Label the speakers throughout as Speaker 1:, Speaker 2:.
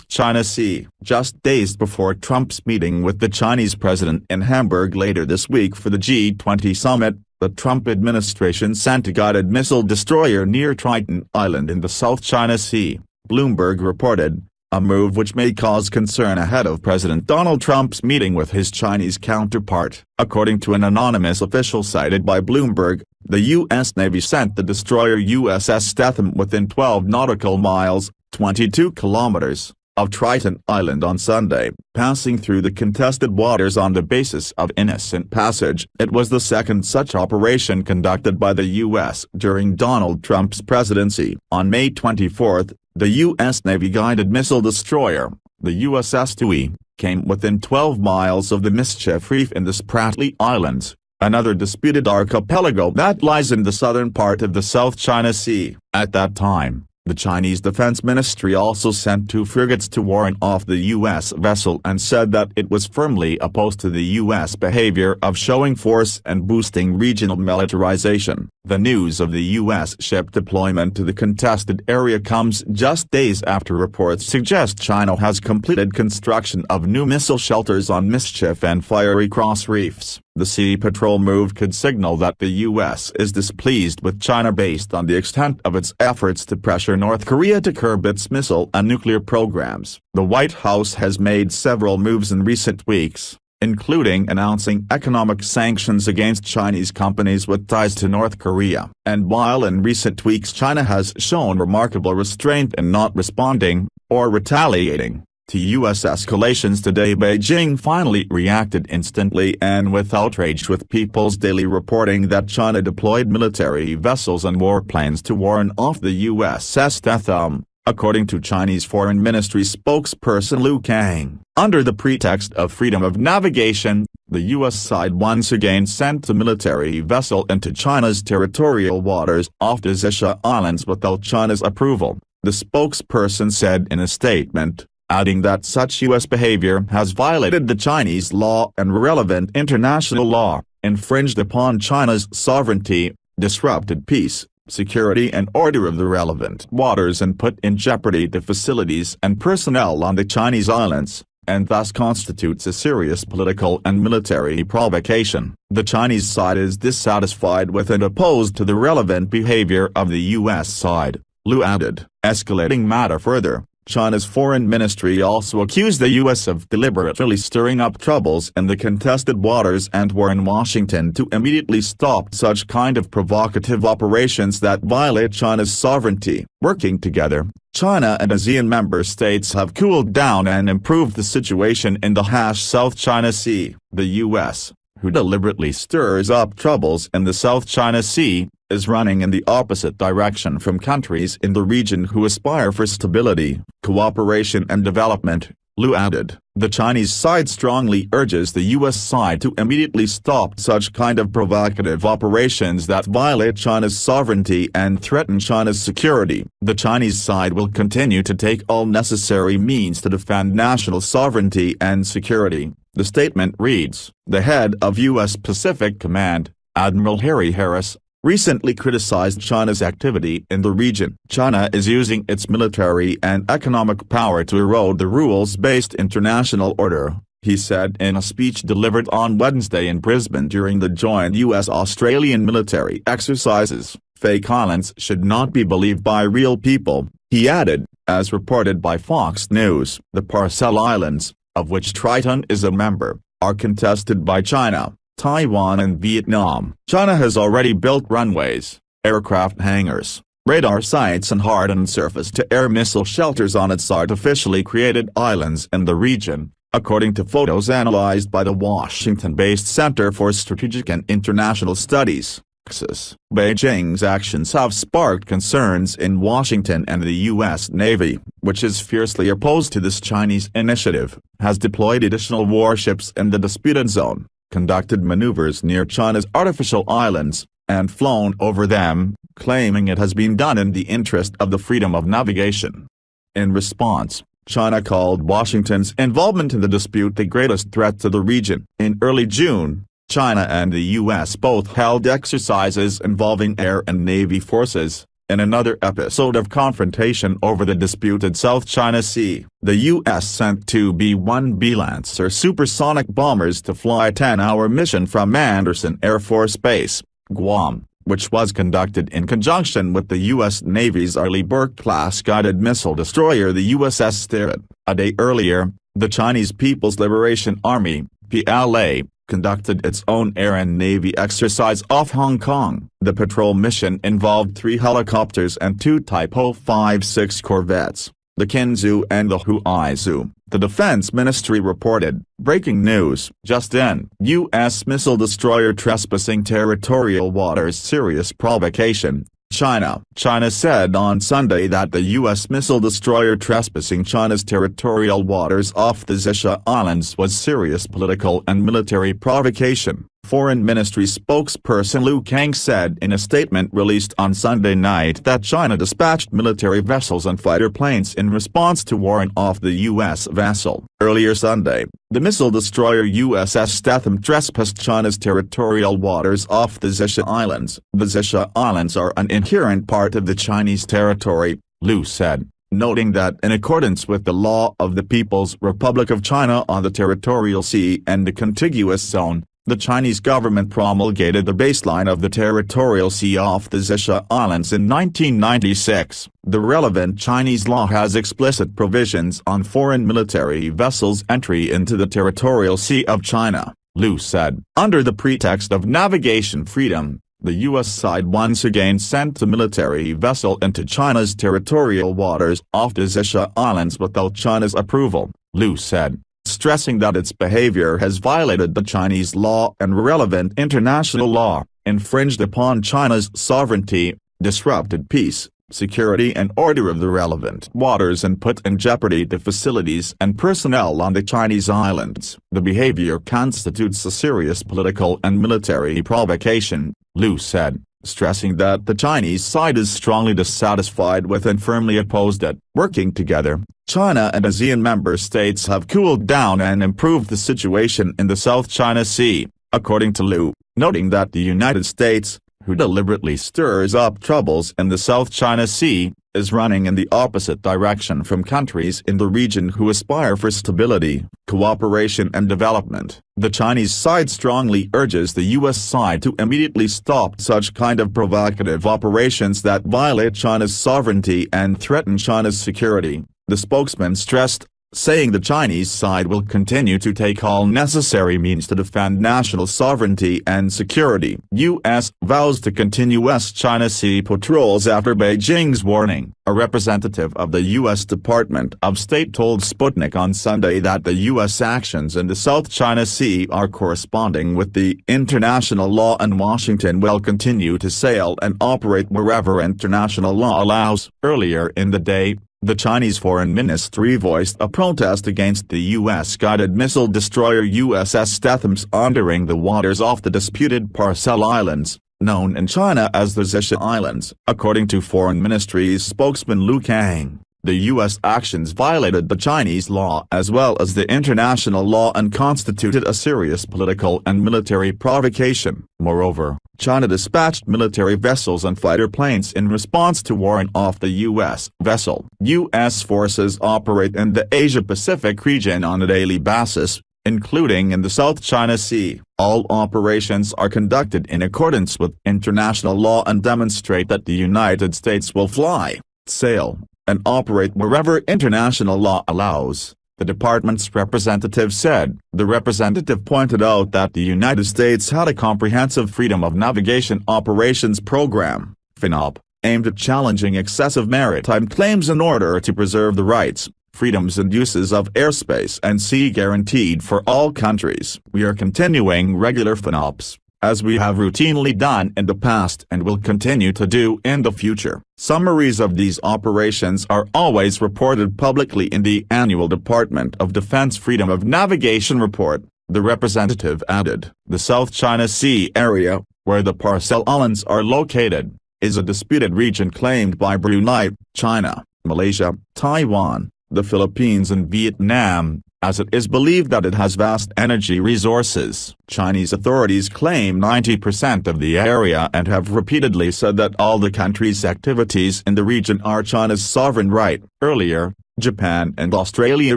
Speaker 1: South China Sea, just days before Trump's meeting with the Chinese president in Hamburg later this week for the G20 summit. The Trump administration sent a guided missile destroyer near Triton Island in the South China Sea, Bloomberg reported, a move which may cause concern ahead of President Donald Trump's meeting with his Chinese counterpart. According to an anonymous official cited by Bloomberg, the U.S. Navy sent the destroyer USS Statham within 12 nautical miles, 22 kilometers, of Triton Island on Sunday, passing through the contested waters on the basis of innocent passage. It was the second such operation conducted by the U.S. during Donald Trump's presidency. On May 24, the U.S. Navy guided missile destroyer, the USS Dewey, came within 12 miles of the Mischief Reef in the Spratly Islands, another disputed archipelago that lies in the southern part of the South China Sea. At that time, the Chinese Defense Ministry also sent 2 frigates to warn off the U.S. vessel and said that it was firmly opposed to the U.S. behavior of showing force and boosting regional militarization. The news of the U.S. ship deployment to the contested area comes just days after reports suggest China has completed construction of new missile shelters on Mischief and Fiery Cross reefs. The Sea Patrol move could signal that the U.S. is displeased with China based on the extent of its efforts to pressure North Korea to curb its missile and nuclear programs. The White House has made several moves in recent weeks, including announcing economic sanctions against Chinese companies with ties to North Korea. And while in recent weeks China has shown remarkable restraint in not responding, or retaliating, to U.S. escalations today, Beijing finally reacted instantly and with outrage, with People's Daily reporting that China deployed military vessels and warplanes to warn off the USS Statham, according to Chinese Foreign Ministry spokesperson Lu Kang. Under the pretext of freedom of navigation, the U.S. side once again sent a military vessel into China's territorial waters off the Zisha Islands without China's approval, the spokesperson said in a statement, adding that such U.S. behavior has violated the Chinese law and relevant international law, infringed upon China's sovereignty, disrupted peace, security and order of the relevant waters and put in jeopardy the facilities and personnel on the Chinese islands, and thus constitutes a serious political and military provocation. The Chinese side is dissatisfied with and opposed to the relevant behavior of the U.S. side, Lu added. Escalating matter further, China's foreign ministry also accused the U.S. of deliberately stirring up troubles in the contested waters and warned Washington to immediately stop such kind of provocative operations that violate China's sovereignty. Working together, China and ASEAN member states have cooled down and improved the situation in the South China Sea. The U.S., who deliberately stirs up troubles in the South China Sea, is running in the opposite direction from countries in the region who aspire for stability, cooperation and development, Lu added. The Chinese side strongly urges the U.S. side to immediately stop such kind of provocative operations that violate China's sovereignty and threaten China's security. The Chinese side will continue to take all necessary means to defend national sovereignty and security, the statement reads. The head of U.S. Pacific Command, Admiral Harry Harris, recently criticized China's activity in the region. China is using its military and economic power to erode the rules-based international order, he said in a speech delivered on Wednesday in Brisbane during the joint U.S.-Australian military exercises. Fake islands should not be believed by real people, he added, as reported by Fox News. The Parcel Islands, of which Triton is a member, are contested by China, Taiwan and Vietnam. China has already built runways, aircraft hangars, radar sites and hardened surface-to-air missile shelters on its artificially created islands in the region, according to photos analyzed by the Washington-based Center for Strategic and International Studies, CSIS. Beijing's actions have sparked concerns in Washington, and the U.S. Navy, which is fiercely opposed to this Chinese initiative, has deployed additional warships in the disputed zone, conducted maneuvers near China's artificial islands, and flown over them, claiming it has been done in the interest of the freedom of navigation. In response, China called Washington's involvement in the dispute the greatest threat to the region. In early June, China and the U.S. both held exercises involving air and navy forces, In another episode of confrontation over the disputed South China Sea, the U.S. sent two B-1B Lancer supersonic bombers to fly a 10-hour mission from Andersen Air Force Base, Guam, which was conducted in conjunction with the U.S. Navy's Arleigh Burke-class guided missile destroyer the USS Sterett. A day earlier, the Chinese People's Liberation Army, PLA, conducted its own air and navy exercise off Hong Kong. The patrol mission involved 3 helicopters and 2 Type 056 corvettes, the Kinzhou and the Huizhou, the Defense Ministry reported. Breaking news: just in, U.S. missile destroyer trespassing territorial waters, serious provocation. China said on Sunday that the U.S. missile destroyer trespassing China's territorial waters off the Xisha Islands was serious political and military provocation. Foreign Ministry spokesperson Liu Kang said in a statement released on Sunday night that China dispatched military vessels and fighter planes in response to warning off the U.S. vessel. Earlier Sunday, the missile destroyer USS Statham trespassed China's territorial waters off the Xisha Islands. The Xisha Islands are an inherent part of the Chinese territory, Liu said, noting that in accordance with the law of the People's Republic of China on the territorial sea and the contiguous zone, the Chinese government promulgated the baseline of the territorial sea off the Xisha Islands in 1996. The relevant Chinese law has explicit provisions on foreign military vessels' entry into the territorial sea of China, Liu said. Under the pretext of navigation freedom, the U.S. side once again sent a military vessel into China's territorial waters off the Xisha Islands without China's approval, Liu said, stressing that its behavior has violated the Chinese law and relevant international law, infringed upon China's sovereignty, disrupted peace, security and order of the relevant waters and put in jeopardy the facilities and personnel on the Chinese islands. The behavior constitutes a serious political and military provocation, Liu said, stressing that the Chinese side is strongly dissatisfied with and firmly opposed it. Working together, China and ASEAN member states have cooled down and improved the situation in the South China Sea, according to Liu, noting that the United States, who deliberately stirs up troubles in the South China Sea, is running in the opposite direction from countries in the region who aspire for stability, cooperation and development. The Chinese side strongly urges the U.S. side to immediately stop such kind of provocative operations that violate China's sovereignty and threaten China's security, the spokesman stressed, saying the Chinese side will continue to take all necessary means to defend national sovereignty and security. U.S. vows to continue West China Sea patrols after Beijing's warning. A representative of the U.S. Department of State told Sputnik on Sunday that the U.S. actions in the South China Sea are corresponding with the international law and Washington will continue to sail and operate wherever international law allows. Earlier in the day, the Chinese Foreign Ministry voiced a protest against the U.S. guided missile destroyer USS Statham's entering the waters off the disputed Parcel Islands, known in China as the Xisha Islands. According to Foreign Ministry's spokesman Liu Kang, the U.S. actions violated the Chinese law as well as the international law and constituted a serious political and military provocation. Moreover, China dispatched military vessels and fighter planes in response to warning off the U.S. vessel. U.S. forces operate in the Asia-Pacific region on a daily basis, including in the South China Sea. All operations are conducted in accordance with international law and demonstrate that the United States will fly, sail, and operate wherever international law allows, the department's representative said. The representative pointed out that the United States had a comprehensive Freedom of Navigation Operations Program, FNOP, aimed at challenging excessive maritime claims in order to preserve the rights, freedoms and uses of airspace and sea guaranteed for all countries. We are continuing regular FNOPs, as we have routinely done in the past and will continue to do in the future. Summaries of these operations are always reported publicly in the annual Department of Defense Freedom of Navigation report, the representative added. The South China Sea area, where the Parcel Islands are located, is a disputed region claimed by Brunei, China, Malaysia, Taiwan, the Philippines and Vietnam, as it is believed that it has vast energy resources. Chinese authorities claim 90% of the area and have repeatedly said that all the country's activities in the region are China's sovereign right. Earlier, Japan and Australia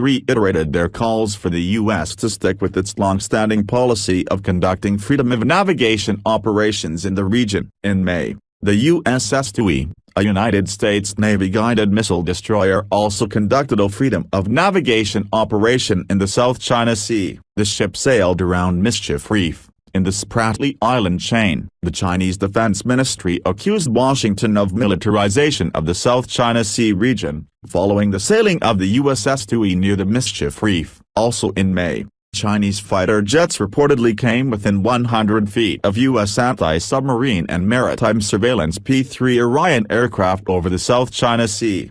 Speaker 1: reiterated their calls for the U.S. to stick with its long-standing policy of conducting freedom of navigation operations in the region. In May, the USS To, a United States Navy-guided missile destroyer, also conducted a freedom of navigation operation in the South China Sea. The ship sailed around Mischief Reef, in the Spratly Island chain. The Chinese Defense Ministry accused Washington of militarization of the South China Sea region, following the sailing of the USS To near the Mischief Reef. Also in May, Chinese fighter jets reportedly came within 100 feet of U.S. anti-submarine and maritime surveillance P-3 Orion aircraft over the South China Sea.